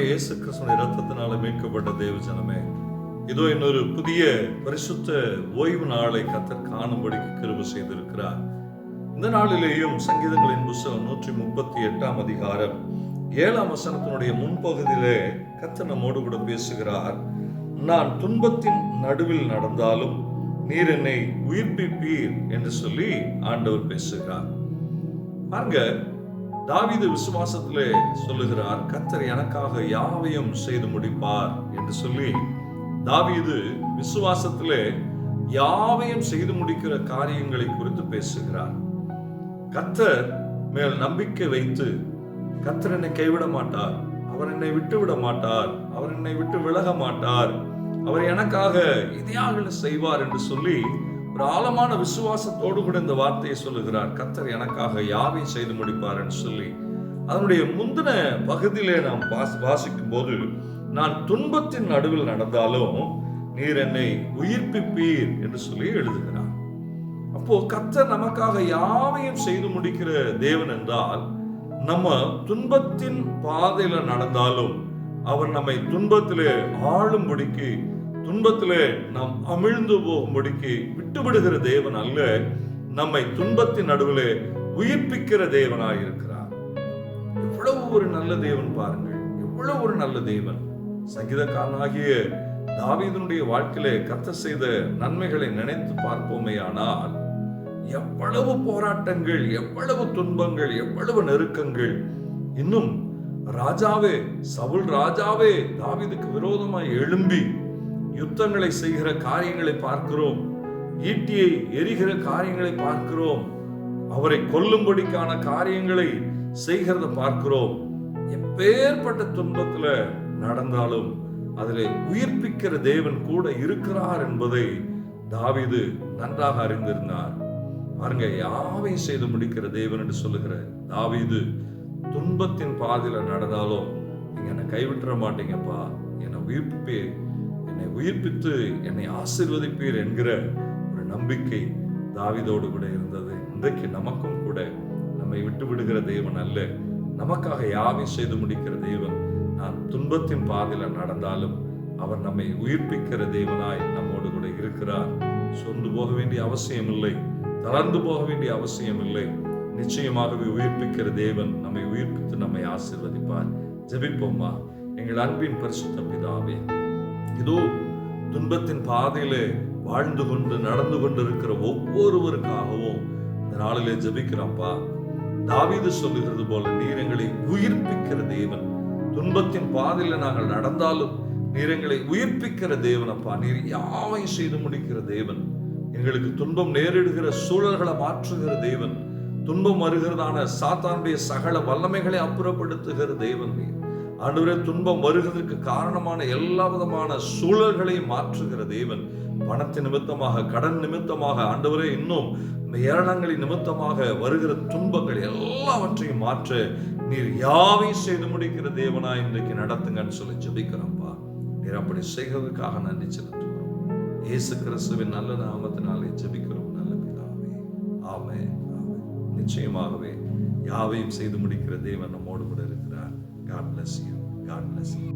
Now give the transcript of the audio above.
இயேசு கிறிஸ்துவின் இரத்தத்தினால மீட்கப்பட்ட தேவ ஜனமே, இதோ இன்னொரு புதிய பரிசுத்த ஓய்வு நாளை கர்த்தர் காணும்படிக்கு கிருபை செய்திருக்கிறார். இந்த நாளிலேயும் சங்கீதங்களின் புத்தகம் 138 அதிகாரம் 7 வசனத்தினுடைய முன்பகுதியிலே கர்த்தர் நம்மோடு கூட பேசுகிறார். நான் துன்பத்தின் நடுவில் நடந்தாலும் நீர் என்னை உயிர்ப்பிப்பீர் என்று சொல்லி ஆண்டவர் பேசுகிறார். பாருங்க, தாவீது விசுவாசத்திலே சொல்லுகிறார், கர்த்தர் எனக்காக யாவையும் செய்து முடிப்பார் என்று சொல்லி தாவீது விசுவாசத்திலே யாவையும் செய்து முடிக்கிற காரியங்களை குறித்து பேசுகிறார். கர்த்தர் மேல் நம்பிக்கை வைத்து, கர்த்தர் என்னை கைவிட மாட்டார், அவர் என்னை விட்டு விட மாட்டார், அவர் என்னை விட்டு விலக மாட்டார், அவர் எனக்காக இதையாக செய்வார் என்று சொல்லி ஒரு ஆழமான விசுவாசத்தோடு கூட இந்த வார்த்தையை சொல்லுகிறார். கர்த்தர் எனக்காக யாவை செய்து முடிப்பார் என்று சொல்லி அதனுடைய முந்தின பகுதியிலே நாம் வாசிக்கும் போது, நான் துன்பத்தின் நடுவில் நடந்தாலும் நீர் என்னை உயிர்ப்பிப்பீர் என்று சொல்லி எழுதுகிறார். அப்போ கர்த்தர் நமக்காக யாவையும் செய்து முடிக்கிற தேவன் என்றால், நம்ம துன்பத்தின் பாதையில நடந்தாலும் அவர் நம்மை துன்பத்திலே ஆளும்படிக்கு, துன்பத்திலே நாம் அமிழ்ந்து போகும்படிக்கு விட்டுவிடுகிற தேவன் அல்ல, நம்மை துன்பத்தின் நடுவிலே உயிர்ப்பிக்கிற தேவனாயிருக்கிறார். எவ்வளவு ஒரு நல்ல தேவன் பாருங்கள், எவ்வளவு ஒரு நல்ல தேவன். சங்கீதக்காரனாகிய தாவீதுனுடைய வாழ்க்கையிலே கர்த்தர் செய்த நன்மைகளை நினைத்து பார்ப்போமே ஆனால், எவ்வளவு போராட்டங்கள், எவ்வளவு துன்பங்கள், எவ்வளவு நெருக்கங்கள். இன்னும் ராஜாவே, சவுல் ராஜாவே தாவீதுக்கு விரோதமாய் எழும்பி யுத்தங்களை செய்கிற காரியங்களை பார்க்கிறோம், ஈட்டியை எரிகிற காரியங்களை பார்க்கிறோம், அவரை கொல்லும்படிக்கான காரியங்களை செய்கிறத பார்க்கிறோம். எப்பேற்பட்ட துன்பத்துல நடந்தாலும் அதிலே உயிர்ப்பிக்கிற தேவன் கூட இருக்கிறார் என்பதை தாவீது நன்றாக அறிந்திருந்தார். பாருங்க, யாவை செய்து முடிக்கிற தேவன் என்று சொல்லுகிற தாவீது துன்பத்தின் பாதையில நடந்தாலும், நீங்க என்னை கைவிட்டுற மாட்டீங்கப்பா, என்னை உயிர்ப்பிப்பீர், என்னை உயிர்ப்பித்து என்னை ஆசீர்வதிப்பீர் என்கிற ஒரு நம்பிக்கை தாவீதோடு கூட இருந்தது. இன்றைக்கு நமக்கும் கூட நம்மை விட்டு விடுகிற தேவன் அல்ல, நமக்காக யாவை செய்து முடிக்கிற தேவன். நான் துன்பத்தின் பாதையில நடந்தாலும் அவர் நம்மை உயிர்ப்பிக்கிற தேவனாய் நம்மோடு கூட இருக்கிறார். சொந்து போக வேண்டிய அவசியம் இல்லை, தளர்ந்து போக வேண்டிய அவசியம் இல்லை. நிச்சயமாகவே உயிர்ப்பிக்கிற தேவன் நம்மை உயிர்ப்பித்து நம்மை ஆசீர்வதிப்பார். ஜெபிப்போமா. எங்கள் அன்பின் பரிசுத்த பிதாவே, இதோ துன்பத்தின் பாதையிலே வாழ்ந்து கொண்டு நடந்து கொண்டு இருக்கிற ஒவ்வொருவருக்காகவும் இந்த நாளிலே ஜெபிக்கிறோம்ப்பா. தாவீது சொல்லுகிறது போல, நீர் எங்களை உயிர்ப்பிக்கிற தேவன். துன்பத்தின் பாதையில நாங்கள் நடந்தாலும் நீர் எங்களை உயிர்ப்பிக்கிற தேவன் அப்பா. நீர் யாவையும் செய்து முடிக்கிற தேவன். எங்களுக்கு துன்பம் நேரிடுகிற சூழல்களை மாற்றுகிற தேவன். துன்பம் வருகிறதான சாத்தானுடைய சகல வல்லமைகளை அப்புறப்படுத்துகிற தேவன் நீர். ஆண்டவரே, துன்பம் வருகிறதுக்கு காரணமான எல்லா விதமான சூழல்களையும் மாற்றுகிற தேவன். பணத்தின் நிமித்தமாக, கடன் நிமித்தமாக, ஆண்டவரே, இன்னும் ஏளனங்களின் நிமித்தமாக வருகிற துன்பங்கள் எல்லாவற்றையும் மாற்ற நீர் யாவையும் செய்து முடிக்கிற தேவனா இன்றைக்கு நடத்துங்கன்னு சொல்லி ஜெபிக்கிறோம்ப்பா. நீர் அப்படி செய்கிறதுக்காக நன்றி செலுத்துகிறோம். இயேசு கிறிஸ்துவின் நல்ல நாமத்தினாலே ஜெபிக்கிறோம் நல்ல பிதாவே. ஆமென். நிச்சயமாகவே யாவையும் செய்து முடிக்கிற தேவன் நம்மோடு கூட இருக்கிறார். God bless you. God bless you.